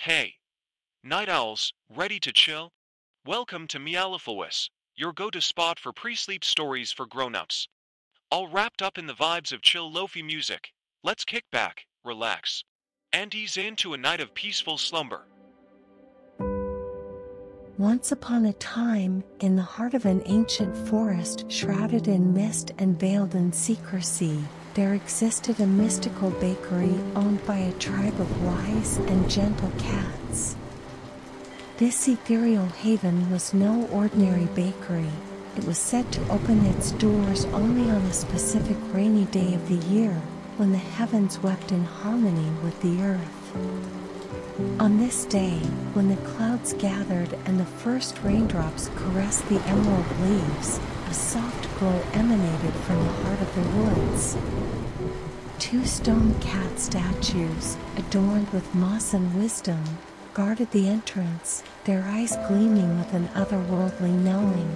Hey, night owls, ready to chill? Welcome to Meowlifluous, your go-to spot for pre-sleep stories for grown-ups. All wrapped up in the vibes of chill Lofi music. Let's kick back, relax, and ease into a night of peaceful slumber. Once upon a time, in the heart of an ancient forest shrouded in mist and veiled in secrecy, there existed a mystical bakery owned by a tribe of wise and gentle cats. This ethereal haven was no ordinary bakery. It was said to open its doors only on a specific rainy day of the year, when the heavens wept in harmony with the earth. On this day, when the clouds gathered and the first raindrops caressed the emerald leaves, a soft glow emanated from the heart of the woods. Two stone cat statues, adorned with moss and wisdom, guarded the entrance, their eyes gleaming with an otherworldly knowing.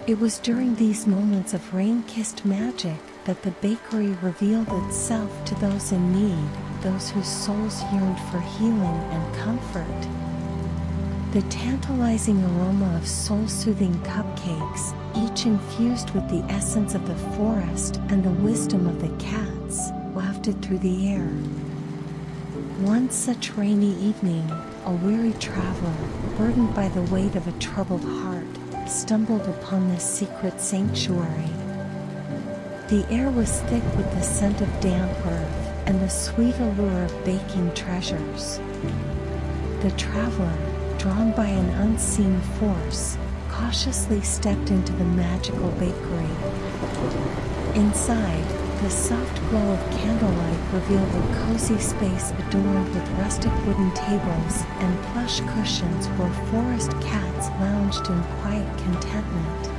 It was during these moments of rain-kissed magic that the bakery revealed itself to those in need, those whose souls yearned for healing and comfort. The tantalizing aroma of soul-soothing cupcakes, each infused with the essence of the forest and the wisdom of the cats, wafted through the air. One such rainy evening, a weary traveler, burdened by the weight of a troubled heart, stumbled upon this secret sanctuary. The air was thick with the scent of damp earth and the sweet allure of baking treasures. The traveler, drawn by an unseen force, cautiously stepped into the magical bakery. Inside, the soft glow of candlelight revealed a cozy space adorned with rustic wooden tables and plush cushions where forest cats lounged in quiet contentment.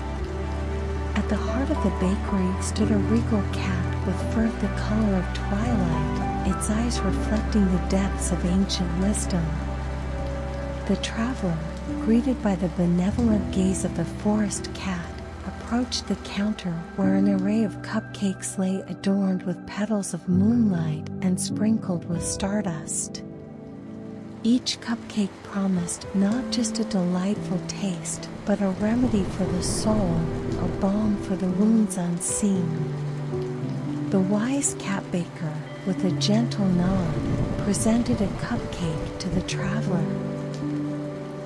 At the heart of the bakery stood a regal cat with fur the color of twilight, its eyes reflecting the depths of ancient wisdom. The traveler, greeted by the benevolent gaze of the forest cat, approached the counter where an array of cupcakes lay adorned with petals of moonlight and sprinkled with stardust. Each cupcake promised not just a delightful taste, but a remedy for the soul, a balm for the wounds unseen. The wise cat baker, with a gentle nod, presented a cupcake to the traveler.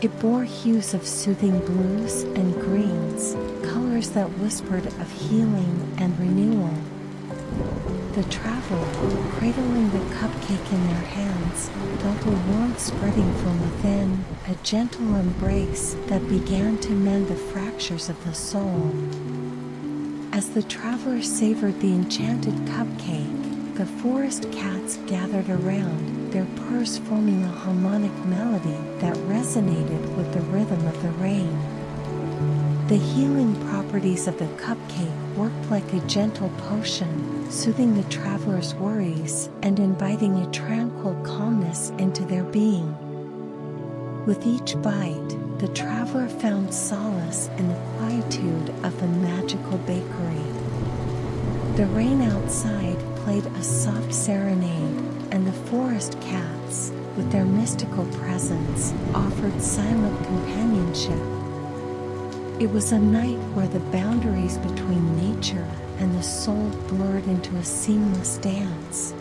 It bore hues of soothing blues and greens, colors that whispered of healing and renewal. The traveler, cradling the cupcake in their hands, felt a warmth spreading from within, a gentle embrace that began to mend the fractures of the soul. As the traveler savored the enchanted cupcake, the forest cats gathered around, their purrs forming a harmonic melody that resonated with the rhythm of the rain. The healing properties of the cupcake worked like a gentle potion, soothing the traveler's worries and inviting a tranquil calmness into their being. With each bite, the traveler found solace in the quietude of the magical bakery. The rain outside played a soft serenade, and the forest cats, with their mystical presence, offered silent companionship. It was a night where the boundaries between nature and the soul blurred into a seamless dance.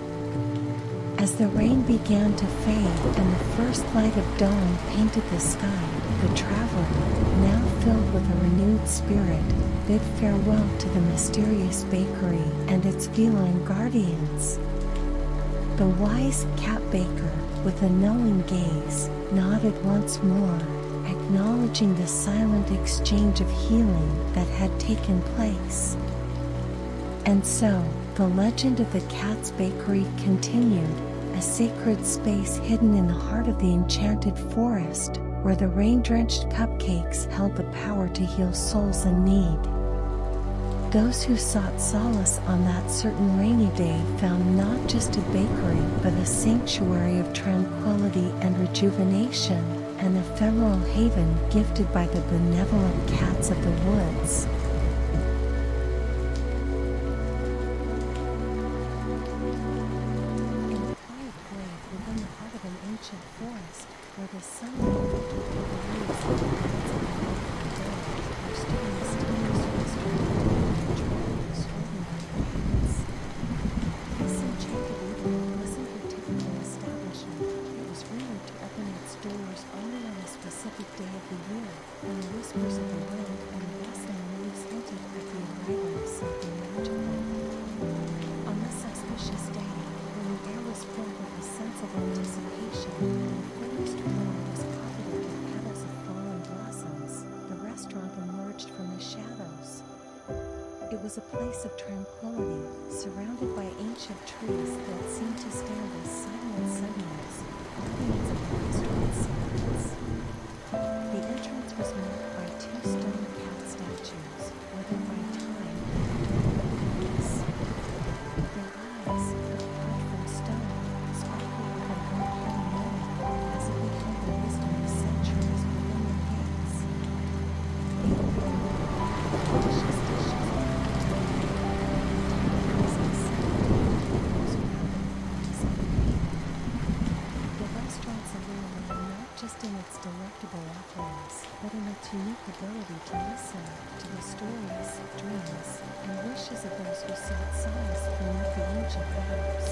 As the rain began to fade and the first light of dawn painted the sky, the traveler, now filled with a renewed spirit, bid farewell to the mysterious bakery and its feline guardians. The wise cat baker, with a knowing gaze, nodded once more, acknowledging the silent exchange of healing that had taken place. And so, the legend of the cat's bakery continued, a sacred space hidden in the heart of the enchanted forest, where the rain-drenched cupcakes held the power to heal souls in need. Those who sought solace on that certain rainy day found not just a bakery, but a sanctuary of tranquility and rejuvenation, an ephemeral haven gifted by the benevolent cats of the woods. In a quiet grove within the heart of an ancient forest, sun filtered through the roofs of the lights of the day, there stood a mysterious restaurant controlled with extraordinary pace. This enchanted eatery wasn't your typical establishment. It was rumored to open its doors only on a specific day of the year, when the whispers of the wind and the rustling leaves hinted at the arrival of something magical. On this auspicious day, when the air was filled with a sense of anticipation and the forest floor was carpeted with petals of fallen blossoms, the restaurant emerged from the shadows. It was a place of tranquility, surrounded by ancient trees that seemed to stand as silent sentinels, guardians of the restaurant's secrets. The entrance was marked by 2 stone cat statues, weathered by time and adorned with lace. Their eyes, carved from stone, sparkled with an uncanny knowing, as if they held the wisdom of centuries within their gaze. They opened delicious dishes of the restaurant's allure lay not just in its delectable offerings, but in its unique ability to listen to the stories, dreams, and wishes of those who sought solace beneath the ancient boughs.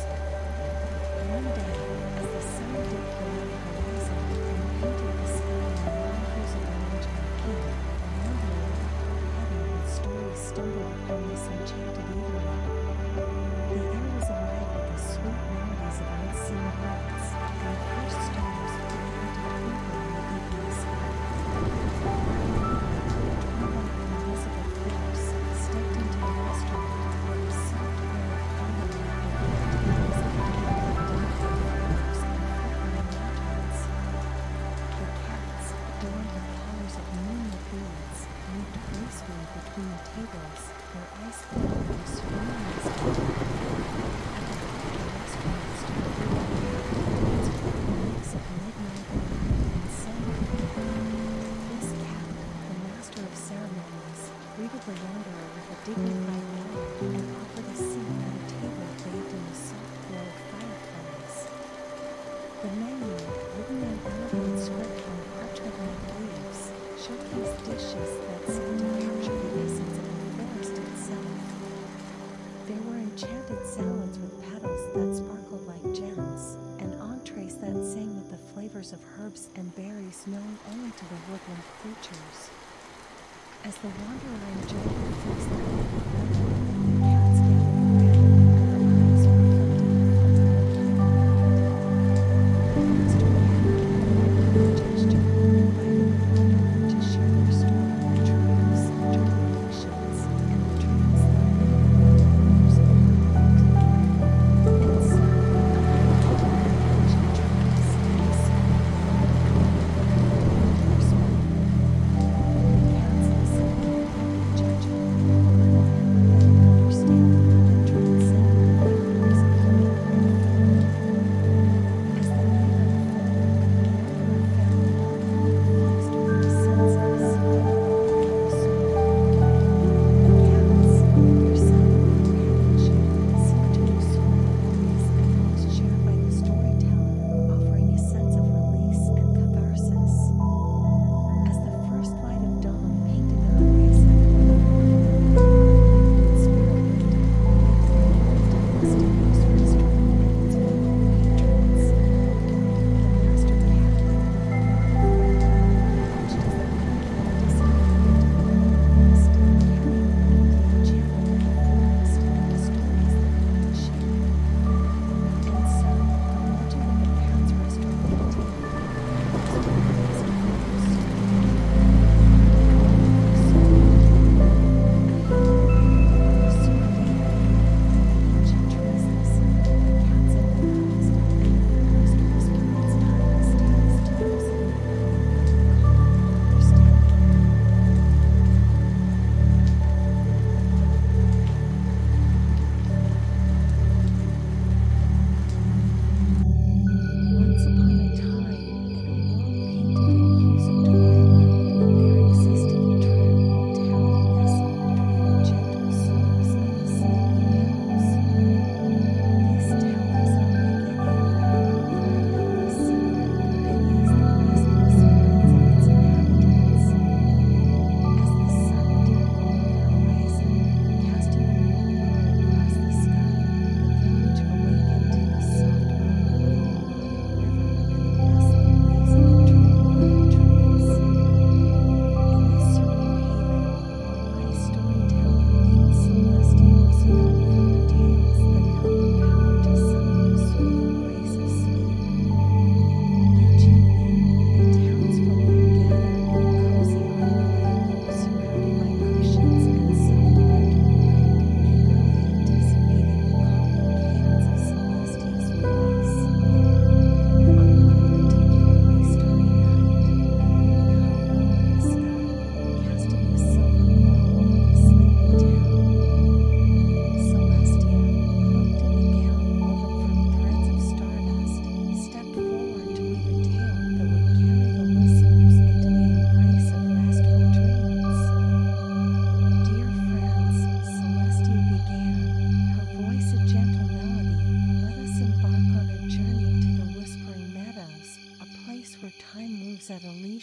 One day, as the sun dipped below the horizon and painted the sky in the wonders of orange and pink, a wanderer heavy with stories stumbled upon this enchanted eatery. The air was alive with the sweet melodies of unseen birds, and the first stars began to twinkle in the evening sky. Drawn by an invisible force, stepped into the restaurant where a soft air of candlelight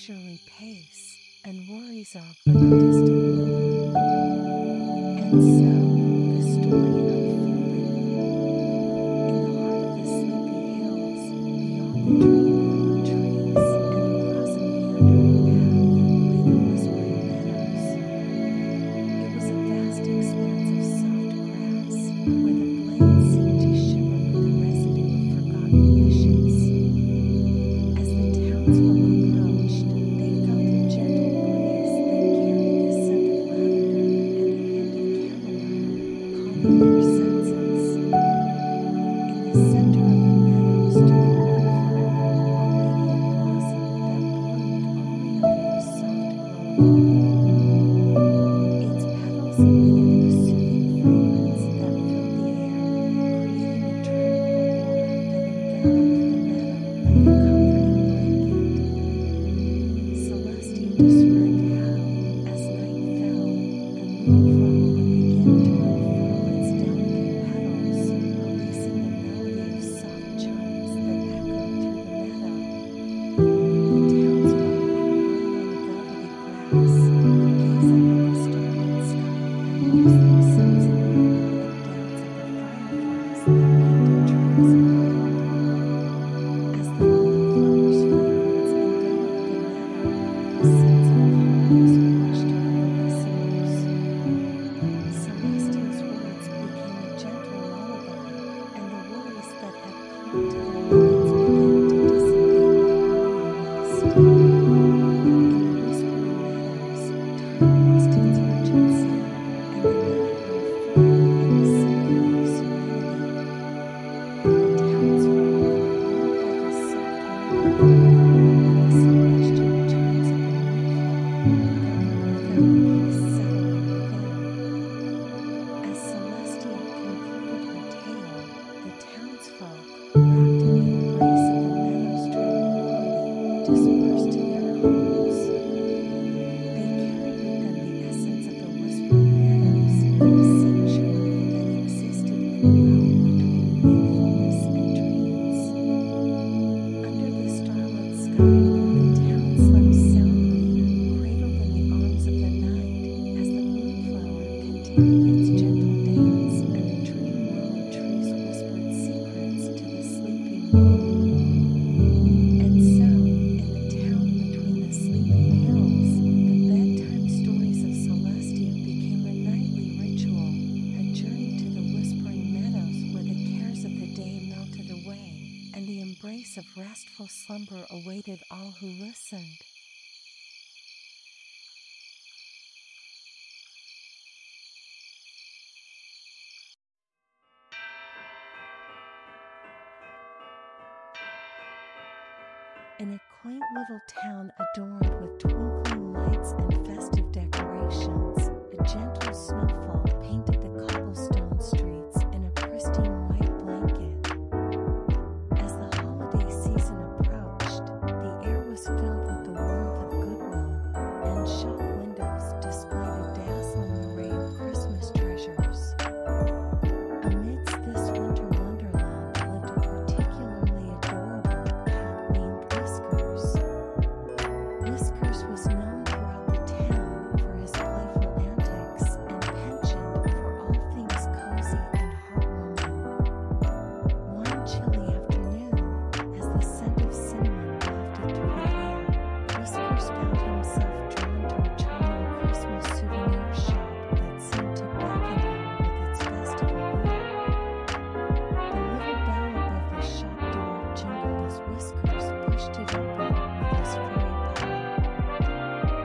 leisurely pace and worries off like a distant moan. And so the story unfolded. In the heart of the sleepy hills, beyond the dream-grown trees and across a meandering path, lay the whispering meadows. It was a vast expanse of soft grass, where the blades seemed to shimmer with the residue of forgotten wishes. As the townsfolk approached, they felt a gentle breeze that carried the scent of lavender and a hint of chamomile, calming their senses. In the center of the meadow stood the moonflower, a radiant blossom that bloomed only under the soft glow of the moon. Its petals emitted a soothing fragrance that filled the air, creating a tranquil aura that enveloped the meadow like a comforting blanket. Celestia described how, as night fell, the moonflower would begin to unfurl its delicate petals, releasing a melody of soft chimes that echoed through the meadow. The townsfolk would roll on the velvety grass, gaze up at the starlit sky, and lose themselves in the melodic dance of the fireflies that painted trails of light. As the moonflower's fragrance enveloped the meadow, a sense of calmness washed over the listeners. Celestia's words became a gentle lullaby, and the worries that had clung to their minds began to dissipate like morning mist. In the whispering meadows, time lost its urgency, and the night grew full in a symphony of serenity. The townsfolk, lulled by the soft murmur of the river and the celestial chimes of the moonflower, felt a peace settling within. As Celestia concluded her tale, the townsfolk, wrapped in the embrace of the meadow's tranquility, dispersed to their homes. They carried with them the essence of the whispering meadows, a sanctuary that existed in the realm between wakefulness and dreams. Under the starlit sky, the town slept soundly, cradled in the arms of the night, as the moonflower continued its gentle dance and the dream-world trees whispered secrets to the sleeping moon. And so, in the town between the sleepy hills, the bedtime stories of Celestia became a nightly ritual, a journey to the whispering meadows where the cares of the day melted away, and the embrace of restful slumber awaited all who listened. In a quaint little town adorned with twinkling lights and festive decorations, a gentle snowfall painted the cobblestone streets in a pristine white blanket. As the holiday season approached, the air was filled with the warmth of goodwill, and shop windows displayed a dazzling array of Christmas treasures. Amidst this winter wonderland lived a particularly adorable cat named Whiskers. Whiskers was known throughout the town for his playful antics and penchant for all things cozy and heartwarming. One chilly afternoon, as the scent of cinnamon wafted through the air, Whiskers found himself drawn to a charming Christmas souvenir shop that seemed to beckon him with its festive allure. The little bell above the shop door jingled as Whiskers pushed it open with his furry paw.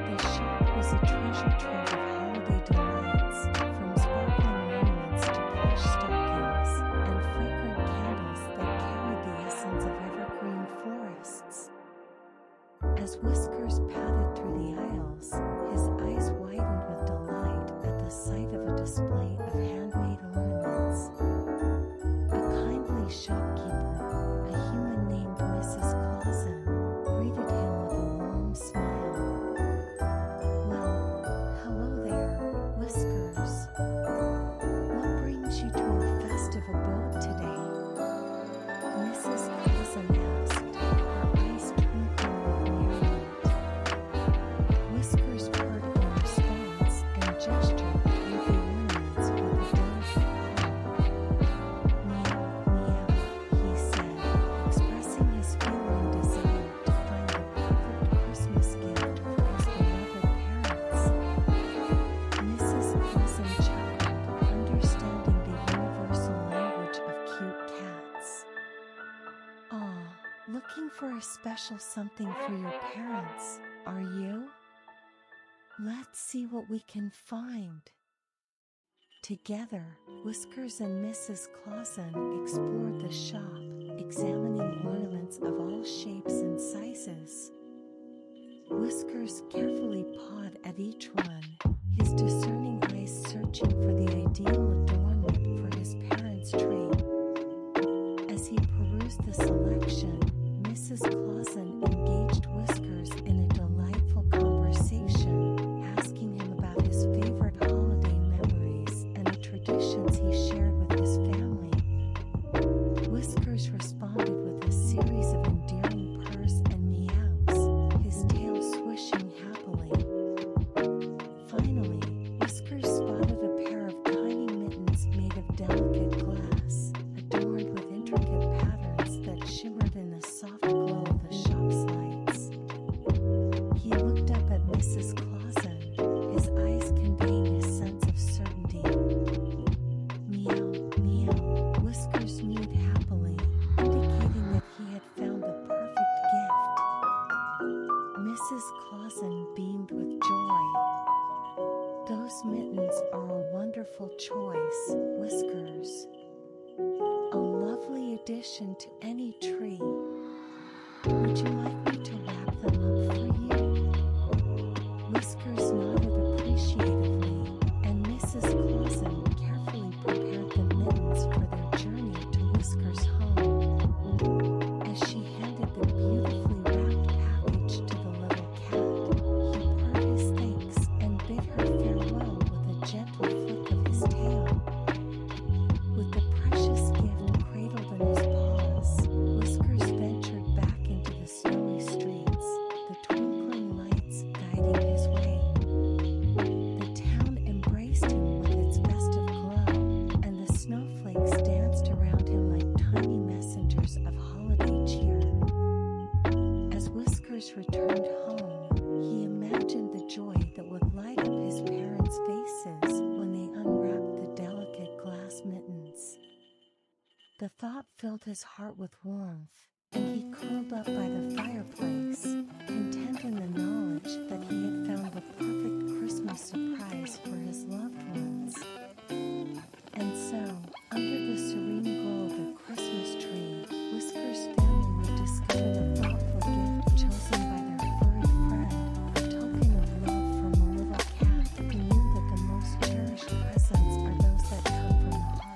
The shop was a treasure trove of holiday delights, from sparkling ornaments to plush stockings, and fragrant candles that carried the essence of evergreen forests. As Whiskers padded through the aisles, his eyes widened with delight at the sight of a display of handmade ornaments. A kindly shopkeeper, a human named Mrs. Clausen, greeted him with a warm smile. Well, hello there, Whiskers. What brings you to our festive abode today? Mrs. Clausen asked, her eyes twinkling with merriment. Looking for a special something for your parents, are you? Let's see what we can find. Together, Whiskers and Mrs. Clausen explored the shop, examining ornaments of all shapes and sizes. Whiskers carefully pawed at each one, his discerning eyes searching for the ideal adornment for his parents' tree. As he perused the selection, Mrs. Clausen engaged Whiskers in a delightful conversation, asking him about his favorite holiday memories and the traditions he shared with his family. Whiskers responded with a series of endearing purrs and meows, his tail swishing happily. Finally, Whiskers spotted a pair of tiny mittens made of delicate glass, adorned with intricate patterns that shimmered in the soft glow of the shop's lights. He looked up at Mrs. Clausen, his eyes conveying a sense of certainty. Meow, meow, Whiskers mewed happily, indicating that he had found the perfect gift. Mrs. Clausen beamed with joy. Those mittens are a wonderful choice, Whiskers. A lovely addition to any tree. Would you like me to wrap them up for you? Whiskers nodded appreciatively, and Mrs. Clausen carefully prepared the mittens for their journey to Whiskers' home. As she handed the beautifully wrapped package to the little cat, he purred his thanks and bid her farewell with a gentle flick of his tail. With the precious gift cradled in his paws, Whiskers ventured back into the snowy streets, the twinkling lights guiding his way. The town embraced him with its festive glow, and the snowflakes danced around him like tiny messengers of holiday cheer. As Whiskers returned home, he imagined the joy that would light up his parents' faces when they unwrapped the delicate glass mittens. The thought filled his heart with warmth, and he curled up by the fireplace, content in the knowledge that he had found the perfect Christmas surprise for his loved ones. And so, under the serene glow of the Christmas tree, Whiskers' family would discover the thoughtful gift chosen by their furry friend, a token of love from a little cat who knew that the most cherished presents are those that come from the heart.